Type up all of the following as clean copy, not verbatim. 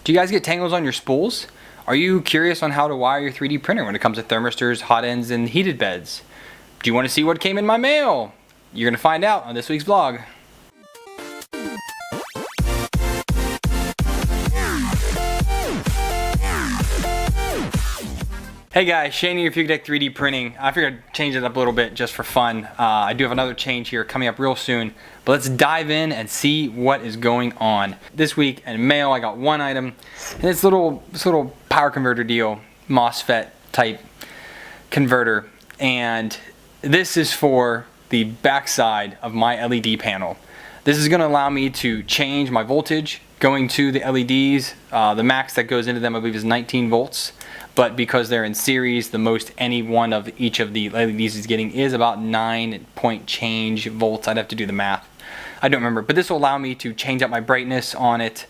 Do you guys get tangles on your spools? Are you curious on how to wire your 3D printer when it comes to thermistors, hot ends, and heated beds? Do you want to see what came in my mail? You're going to find out on this week's vlog. Hey guys, Shane here, Fugatech 3D Printing. I figured I'd change it up a little bit just for fun. I do have another change here coming up real soon, but let's dive in and see what is going on. This week in mail, I got one item, and it's this little power converter deal, MOSFET type converter, and this is for the backside of my LED panel. This is going to allow me to change my voltage going to the LEDs. The max that goes into them, I believe, is 19 volts. But because they're in series, the most any one of each of the LEDs is getting is about 9 point change volts. I'd have to do the math. I don't remember. But this will allow me to change up my brightness on it.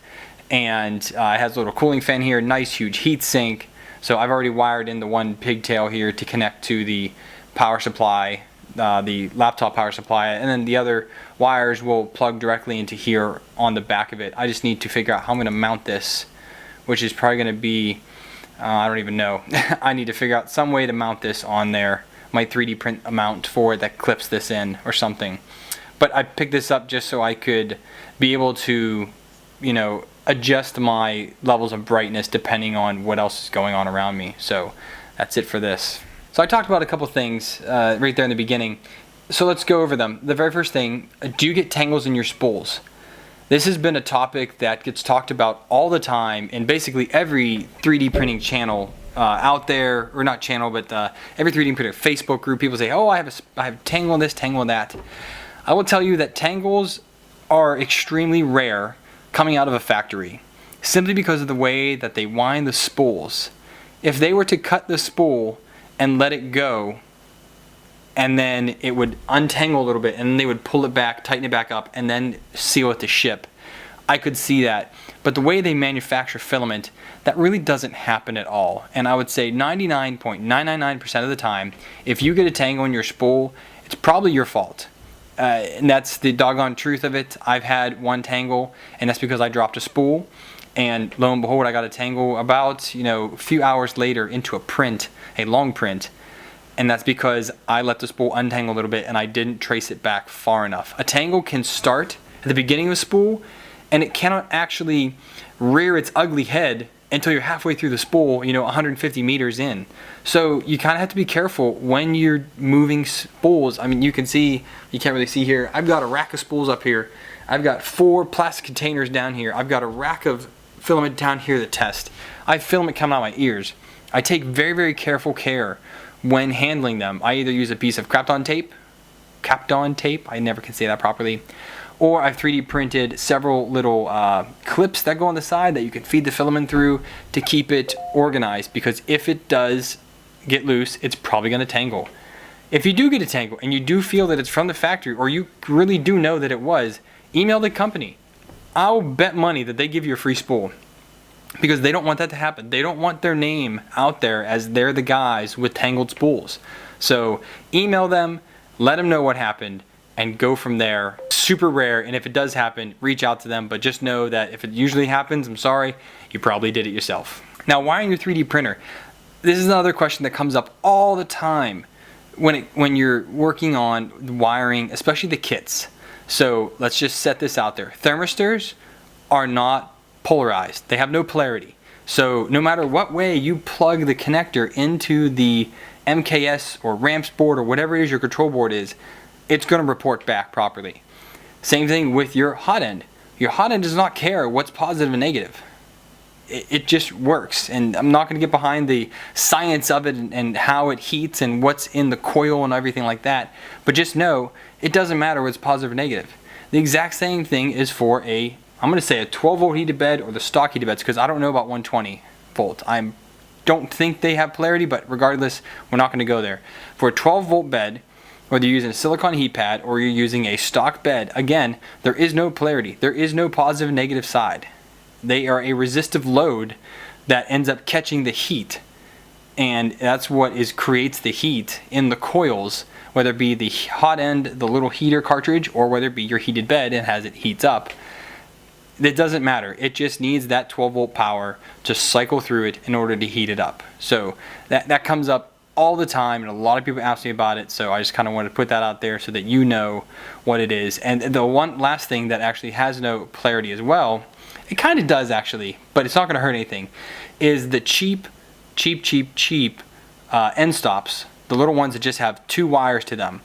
And it has a little cooling fan here, nice huge heat sink. So I've already wired in the one pigtail here to connect to the power supply, the laptop power supply. And then the other wires will plug directly into here on the back of it. I just need to figure out how I'm going to mount this, which is probably going to be... I don't even know. I need to figure out some way to mount this on there. My 3D print a mount for it that clips this in or something. But I picked this up just so I could be able to, you know, adjust my levels of brightness depending on what else is going on around me. So that's it for this. So I talked about a couple things right there in the beginning. So let's go over them. The very first thing, do you get tangles in your spools? This has been a topic that gets talked about all the time in basically every 3D printing channel out there, or not channel, but every 3D printer Facebook group. People say, oh, I have tangle this, tangle that. I will tell you that tangles are extremely rare coming out of a factory, simply because of the way that they wind the spools. If they were to cut the spool and let it go, and then it would untangle a little bit, and then they would pull it back, tighten it back up, and then seal it to ship. I could see that. But the way they manufacture filament, that really doesn't happen at all. And I would say 99.999% of the time, if you get a tangle in your spool, it's probably your fault. And that's the doggone truth of it. I've had one tangle, and that's because I dropped a spool. And lo and behold, I got a tangle about, a few hours later into a print, a long print. And that's because I let the spool untangle a little bit and I didn't trace it back far enough. A tangle can start at the beginning of a spool, and it cannot actually rear its ugly head until you're halfway through the spool, 150 meters in. So you kind of have to be careful when you're moving spools. I mean, you can't really see here. I've got a rack of spools up here. I've got 4 plastic containers down here. I've got a rack of filament down here to test. I have filament coming out of my ears. I take very, very careful care when handling them. I either use a piece of Kapton tape, I never can say that properly, or I've 3D printed several little clips that go on the side that you can feed the filament through to keep it organized, because if it does get loose, it's probably going to tangle. If you do get a tangle and you do feel that it's from the factory, or you really do know that it was, email the company. I'll bet money that they give you a free spool. Because they don't want that to happen. They don't want their name out there as they're the guys with tangled spools. So email them, let them know what happened, and go from there. Super rare, and if it does happen, reach out to them. But just know that if it usually happens, I'm sorry, you probably did it yourself. Now, wiring your 3D printer. This is another question that comes up all the time when you're working on wiring, especially the kits. So let's just set this out there. Thermistors are not polarized. They have no polarity. So no matter what way you plug the connector into the MKS or ramps board or whatever it is your control board is, it's going to report back properly. Same thing with your hot end. Your hot end does not care what's positive and negative. It just works. And I'm not going to get behind the science of it and how it heats and what's in the coil and everything like that. But just know it doesn't matter what's positive or negative. The exact same thing is for I'm going to say a 12 volt heated bed or the stock heated beds, because I don't know about 120 volt. I don't think they have polarity, but regardless, we're not going to go there. For a 12 volt bed, whether you're using a silicone heat pad or you're using a stock bed, again, there is no polarity. There is no positive and negative side. They are a resistive load that ends up catching the heat, and that's what creates the heat in the coils, whether it be the hot end, the little heater cartridge, or whether it be your heated bed and it heats up. It doesn't matter. It just needs that 12 volt power to cycle through it in order to heat it up. So that comes up all the time, and a lot of people ask me about it, so I just kind of wanted to put that out there so that you know what it is. And the one last thing that actually has no polarity as well, it kind of does actually, but it's not going to hurt anything, is the cheap end stops, the little ones that just have 2 wires to them.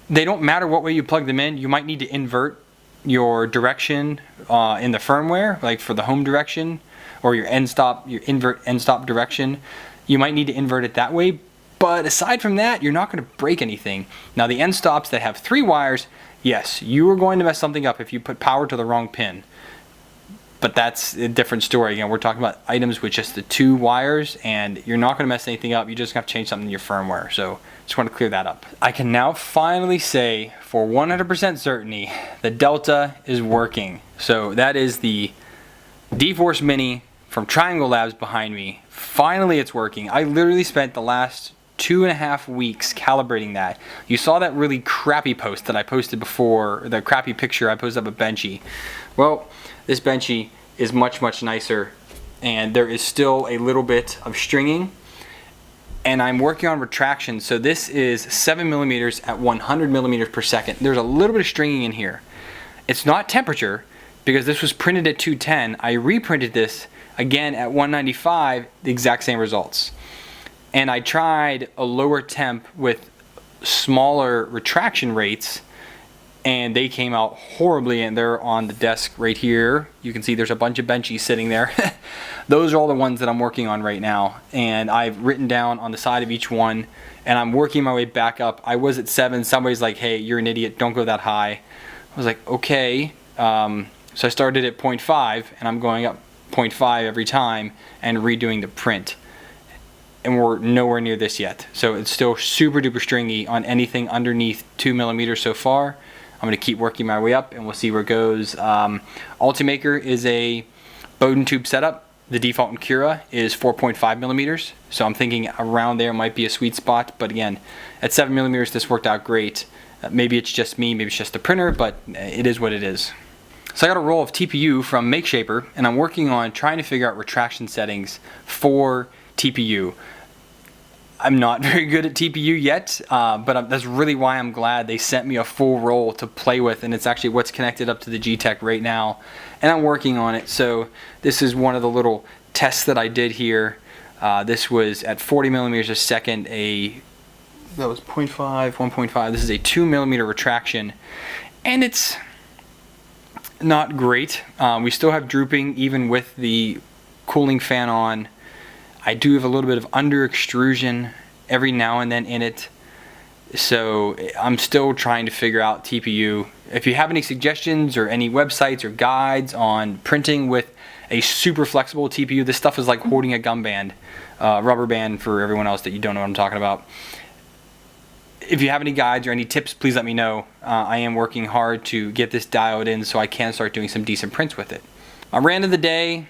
They don't matter what way you plug them in. You might need to invert your direction in the firmware, like for the home direction, or your invert end stop direction. You might need to invert it that way, but aside from that, you're not going to break anything. Now the end stops that have 3 wires, yes, you are going to mess something up if you put power to the wrong pin. But that's a different story. Again, we're talking about items with just the 2 wires, and you're not going to mess anything up. You just have to change something in your firmware. So just want to clear that up. I can now finally say for 100% certainty the Delta is working. So that is the D-Force Mini from Triangle Labs behind me. Finally it's working. I literally spent the last 2.5 weeks calibrating that. You saw that really crappy post that I posted before, the crappy picture I posted up a Benchy. Well, this Benchy is much nicer, and there is still a little bit of stringing, and I'm working on retraction. So this is 7 millimeters at 100 millimeters per second. There's a little bit of stringing in here. It's not temperature, because this was printed at 210. I reprinted this again at 195, the exact same results. And I tried a lower temp with smaller retraction rates, and they came out horribly, and they're on the desk right here. You can see there's a bunch of Benchies sitting there. Those are all the ones that I'm working on right now, and I've written down on the side of each one, and I'm working my way back up. I was at 7. Somebody's like, hey, you're an idiot, don't go that high. I was like, okay. So I started at 0.5, and I'm going up 0.5 every time and redoing the print, and we're nowhere near this yet. So it's still super duper stringy on anything underneath 2 millimeters so far. I'm going to keep working my way up, and we'll see where it goes. Ultimaker is a Bowden tube setup. The default in Cura is 4.5 millimeters, so I'm thinking around there might be a sweet spot. But again, at 7 millimeters this worked out great. Maybe it's just me, maybe it's just the printer, but it is what it is. So I got a roll of TPU from MakeShaper, and I'm working on trying to figure out retraction settings for TPU. I'm not very good at TPU yet, but that's really why I'm glad they sent me a full roll to play with, and it's actually what's connected up to the G-Tech right now, and I'm working on it. So this is one of the little tests that I did here. This was at 40 millimeters a second, that was 0.5, 1.5. This is a 2 millimeter retraction, and it's not great. We still have drooping even with the cooling fan on. I do have a little bit of under extrusion every now and then in it, so I'm still trying to figure out TPU. If you have any suggestions or any websites or guides on printing with a super flexible TPU, this stuff is like holding a gum band, rubber band for everyone else that you don't know what I'm talking about. If you have any guides or any tips, please let me know. I am working hard to get this dialed in so I can start doing some decent prints with it. My rant of the day,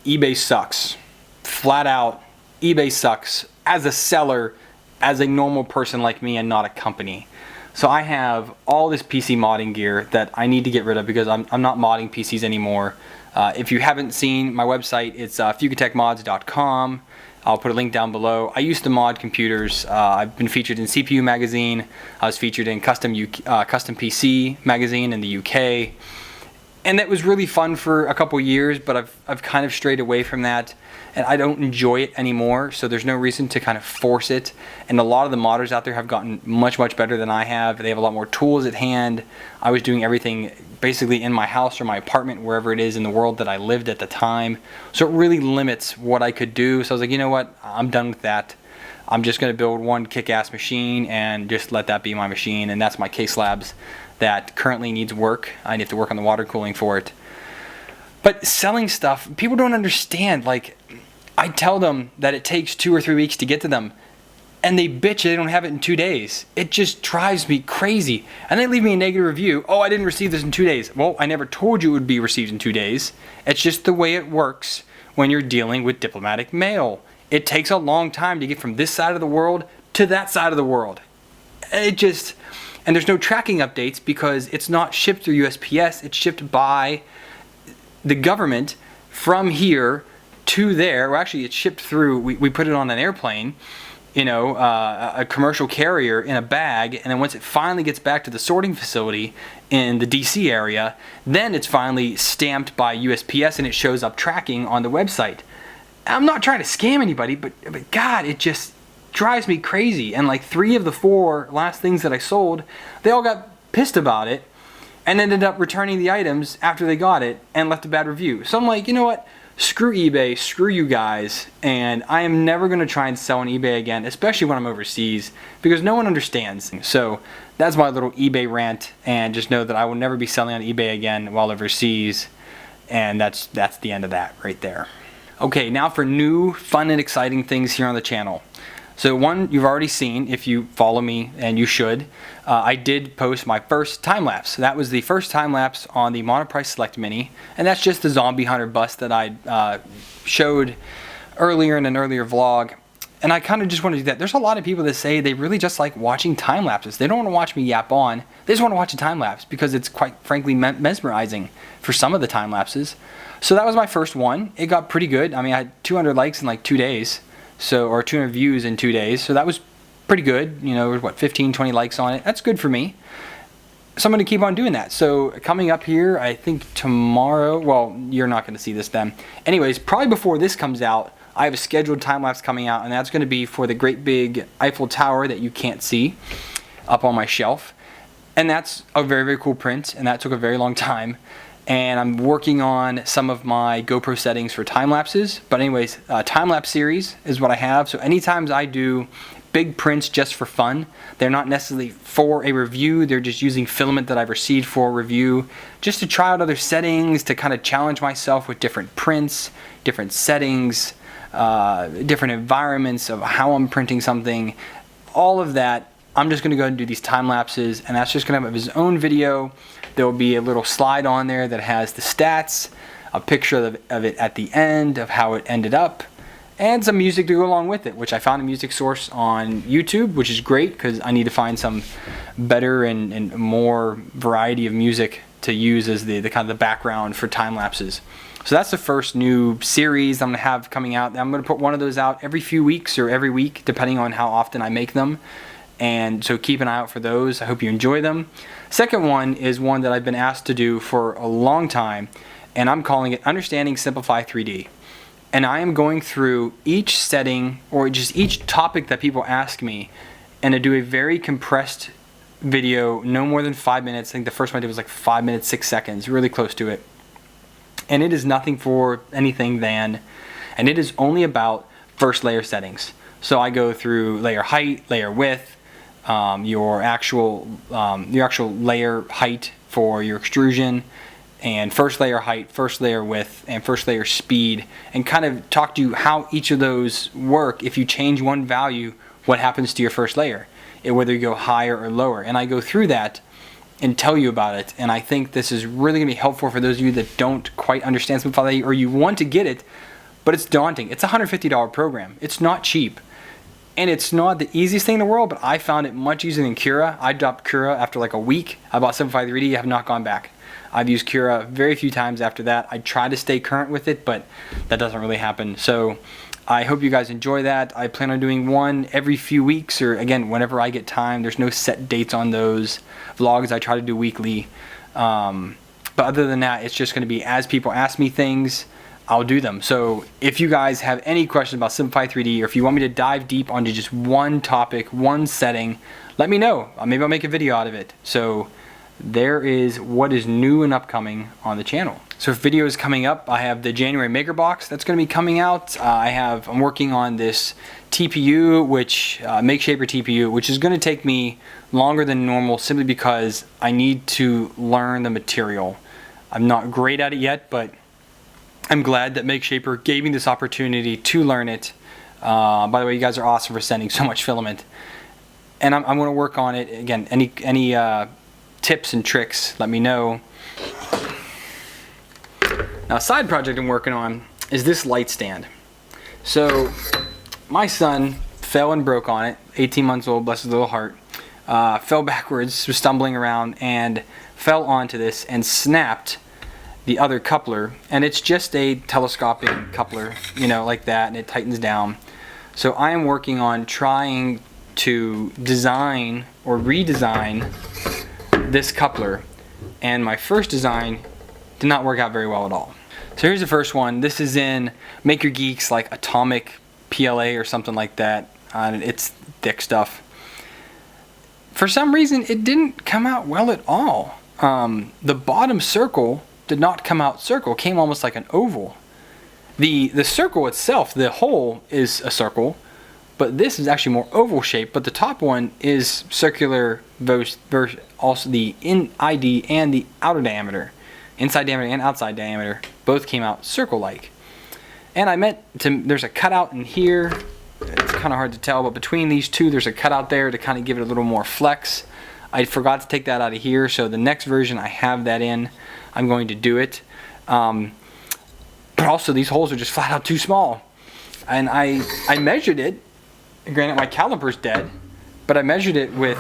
eBay sucks. Flat out, eBay sucks as a seller, as a normal person like me and not a company. So I have all this PC modding gear that I need to get rid of because I'm not modding PCs anymore. If you haven't seen my website, it's fugatechmods.com. I'll put a link down below. I used to mod computers. I've been featured in CPU magazine. I was featured in custom PC magazine in the UK. And that was really fun for a couple years, but I've kind of strayed away from that, and I don't enjoy it anymore, so there's no reason to kind of force it. And a lot of the modders out there have gotten much better than I have. They have a lot more tools at hand. I was doing everything basically in my house or my apartment, wherever it is in the world that I lived at the time, so it really limits what I could do. So I was like, you know what, I'm done with that. I'm just going to build one kick-ass machine and just let that be my machine, and that's my Case Labs that currently needs work. I need to work on the water cooling for it. But selling stuff, people don't understand. Like, I tell them that it takes 2 or 3 weeks to get to them, and they bitch they don't have it in 2 days. It just drives me crazy. And they leave me a negative review. Oh, I didn't receive this in 2 days. Well, I never told you it would be received in 2 days. It's just the way it works when you're dealing with diplomatic mail. It takes a long time to get from this side of the world to that side of the world. And there's no tracking updates because it's not shipped through USPS. It's shipped by the government from here to there, well, actually it's shipped through, we put it on an airplane, you know, a commercial carrier in a bag, and then once it finally gets back to the sorting facility in the DC area, then it's finally stamped by USPS and it shows up tracking on the website. I'm not trying to scam anybody, but God, it just drives me crazy. And like 3 of the 4 last things that I sold, they all got pissed about it and ended up returning the items after they got it and left a bad review. So I'm like, you know what? Screw eBay, screw you guys, and I am never going to try and sell on eBay again, especially when I'm overseas, because no one understands. So that's my little eBay rant, and just know that I will never be selling on eBay again while overseas, and that's the end of that right there. Okay, now for new, fun, and exciting things here on the channel. So one you've already seen if you follow me, and you should. I did post my first time lapse. That was the first time lapse on the Monoprice Select Mini, and that's just the zombie hunter bust that I showed earlier in an earlier vlog. And I kind of just want to do that. There's a lot of people that say they really just like watching time lapses. They don't want to watch me yap on. They just want to watch a time lapse because it's quite frankly mesmerizing for some of the time lapses. So that was my first one. It got pretty good. I mean, I had 200 likes in like 2 days. Or 200 views in 2 days, so that was pretty good. You know, what, 15, 20 likes on it. That's good for me. So I'm going to keep on doing that. So coming up here, I think tomorrow, well, you're not going to see this then. Anyways, probably before this comes out, I have a scheduled time lapse coming out, and that's going to be for the great big Eiffel Tower that you can't see up on my shelf. And that's a very, very cool print, and that took a very long time. And I'm working on some of my GoPro settings for time lapses. But anyways, time lapse series is what I have. So anytime I do big prints just for fun, they're not necessarily for a review. They're just using filament that I've received for a review, just to try out other settings, to kind of challenge myself with different prints, different settings, different environments of how I'm printing something. All of that, I'm just going to go ahead and do these time lapses, and that's just going to have his own video. There will be a little slide on there that has the stats, a picture of it at the end of how it ended up, and some music to go along with it, which I found a music source on YouTube, which is great because I need to find some better and more variety of music to use as the kind of the background for time lapses. So that's the first new series I'm going to have coming out. I'm going to put one of those out every few weeks or every week, depending on how often I make them. And so keep an eye out for those. I hope you enjoy them. Second one is one that I've been asked to do for a long time, and I'm calling it Understanding Simplify 3D. And I am going through each setting or just each topic that people ask me, and to do a very compressed video, no more than 5 minutes. I think the first one I did was like 5 minutes, 6 seconds, really close to it. And it is nothing for anything than, and it is only about first layer settings. So I go through layer height, layer width, your actual layer height for your extrusion, and first layer height, first layer width, and first layer speed, and kind of talk to you how each of those work. If you change one value, what happens to your first layer, and whether you go higher or lower. And I go through that and tell you about it. And I think this is really going to be helpful for those of you that don't quite understand Simplify, or you want to get it, but it's daunting. It's a $150 program. It's not cheap. And it's not the easiest thing in the world, but I found it much easier than Cura. I dropped Cura after like a week. I bought Simplify 3D, I have not gone back. I've used Cura very few times after that. I try to stay current with it, but that doesn't really happen. So I hope you guys enjoy that. I plan on doing one every few weeks, or again, whenever I get time. There's no set dates on those vlogs. I try to do weekly. But other than that, it's just going to be as people ask me things, I'll do them. So if you guys have any questions about Simplify 3D, or if you want me to dive deep onto just one topic, one setting, let me know. Maybe I'll make a video out of it. So there is what is new and upcoming on the channel. So videos coming up, I have the January Maker Box that's going to be coming out. I'm working on this TPU, which MakeShaper TPU, which is going to take me longer than normal simply because I need to learn the material. I'm not great at it yet, but I'm glad that MakeShaper gave me this opportunity to learn it. By the way, you guys are awesome for sending so much filament. And I'm going to work on it. Again, any tips and tricks, let me know. Now, a side project I'm working on is this light stand. So my son fell and broke on it, 18 months old, bless his little heart. Fell backwards, was stumbling around, and fell onto this and snapped the other coupler, and it's just a telescoping coupler, you know, like that, and it tightens down. So I am working on trying to design or redesign this coupler, and my first design did not work out very well at all. So here's the first one. This is in Make Your Geeks, like Atomic PLA or something like that. It's thick stuff. For some reason, it didn't come out well at all. The bottom circle did not come out circle. It came almost like an oval. The circle itself, the hole is a circle, but this is actually more oval shaped. But the top one is circular, also the ID and the outer diameter. Inside diameter and outside diameter both came out circle-like. And I meant to, there's a cutout in here. It's kind of hard to tell, but between these two there's a cutout there to kind of give it a little more flex. I forgot to take that out of here, so the next version I have that in. I'm going to do it. But also these holes are just flat out too small. And I measured it. Granted, my caliper's dead, but I measured it with,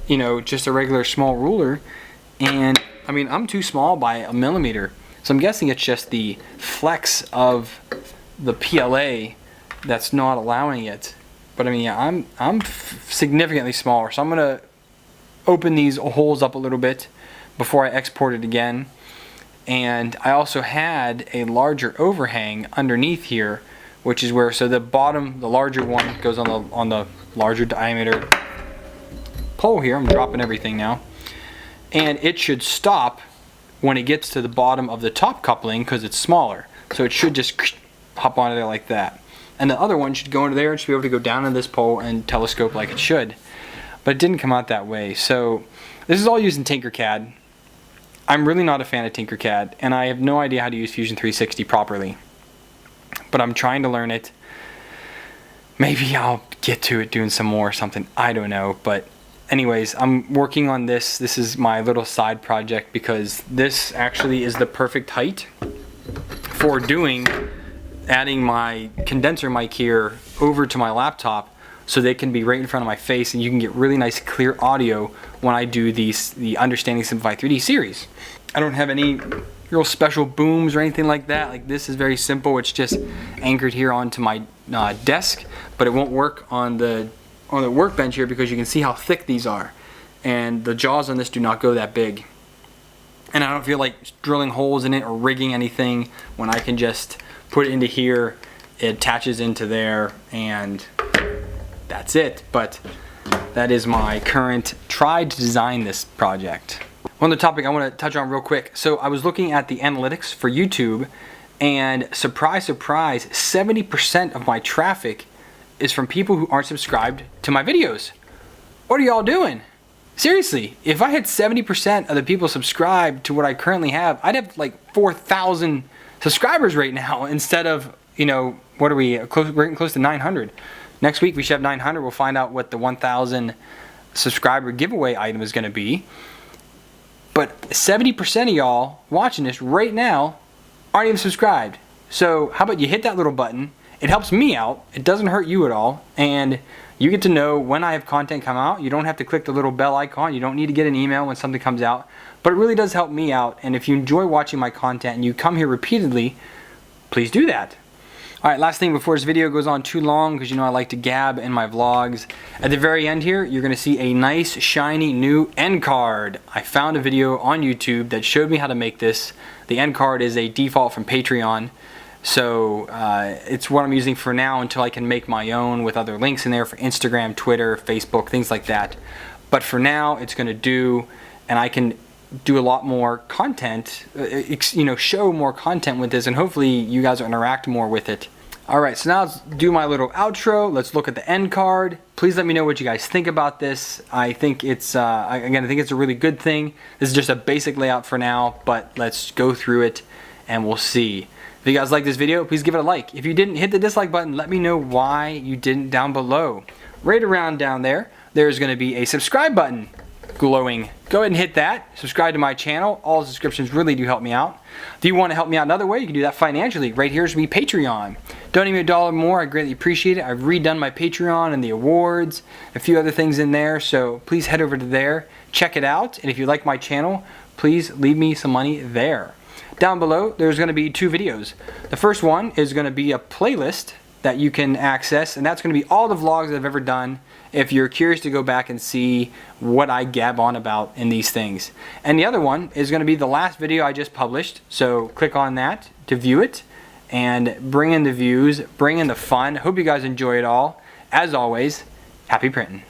you know, just a regular small ruler, and I mean, I'm too small by 1 millimeter. So I'm guessing it's just the flex of the PLA that's not allowing it. But I mean, yeah, I'm significantly smaller. So I'm gonna open these holes up a little bit before I export it again. And I also had a larger overhang underneath here, which is where, so the bottom, the larger one goes on the larger diameter pole here. I'm dropping everything now. And it should stop when it gets to the bottom of the top coupling because it's smaller. So it should just hop onto there like that. And the other one should go into there and should be able to go down to this pole and telescope like it should. But it didn't come out that way. So this is all using Tinkercad. I'm really not a fan of Tinkercad, and I have no idea how to use Fusion 360 properly. But I'm trying to learn it. Maybe I'll get to it doing some more or something. I don't know. But anyways, I'm working on this. This is my little side project because this actually is the perfect height for adding my condenser mic here over to my laptop so they can be right in front of my face and you can get really nice clear audio when I do the Understanding Simplified 3D series. I don't have any real special booms or anything like that. Like, this is very simple. It's just anchored here onto my desk, but it won't work on the workbench here because you can see how thick these are, and the jaws on this do not go that big, and I don't feel like drilling holes in it or rigging anything when I can just put it into here. It attaches into there and that's it. But that is my current try to design this project. One other topic I want to touch on real quick. So I was looking at the analytics for YouTube, and surprise surprise, 70% of my traffic is from people who aren't subscribed to my videos. What are y'all doing? Seriously, if I had 70% of the people subscribed to what I currently have, I'd have like 4,000 subscribers right now instead of, you know, what are we, we're getting close to 900. Next week we should have 900. We'll find out what the 1,000 subscriber giveaway item is going to be. But 70% of y'all watching this right now aren't even subscribed. So how about you hit that little button? It helps me out. It doesn't hurt you at all. And you get to know when I have content come out. You don't have to click the little bell icon. You don't need to get an email when something comes out. But it really does help me out. And if you enjoy watching my content and you come here repeatedly, please do that. Alright, last thing before this video goes on too long, because you know I like to gab in my vlogs. At the very end here, you're going to see a nice, shiny, new end card. I found a video on YouTube that showed me how to make this. The end card is a default from Patreon. So it's what I'm using for now until I can make my own with other links in there for Instagram, Twitter, Facebook, things like that. But for now, it's going to do, and I can do a lot more content, you know, show more content with this, and hopefully you guys will interact more with it. Alright, so now let's do my little outro. Let's look at the end card. Please let me know what you guys think about this. I think it's, again, I think it's a really good thing. This is just a basic layout for now, but let's go through it and we'll see. If you guys like this video, please give it a like. If you didn't, hit the dislike button. Let me know why you didn't down below. Right around down there, there's going to be a subscribe button glowing. Go ahead and hit that. Subscribe to my channel. All subscriptions really do help me out. If you want to help me out another way, you can do that financially. Right here is me Patreon. Donate me $1 more. I greatly appreciate it. I've redone my Patreon and the awards, a few other things in there. So please head over to there, check it out. And if you like my channel, please leave me some money there. down below there's going to be 2 videos. The first one is going to be a playlist that you can access, and that's going to be all the vlogs I've ever done if you're curious to go back and see what I gab on about in these things. And the other one is going to be the last video I just published, so click on that to view it and bring in the views, bring in the fun. Hope you guys enjoy it all. As always, happy printing.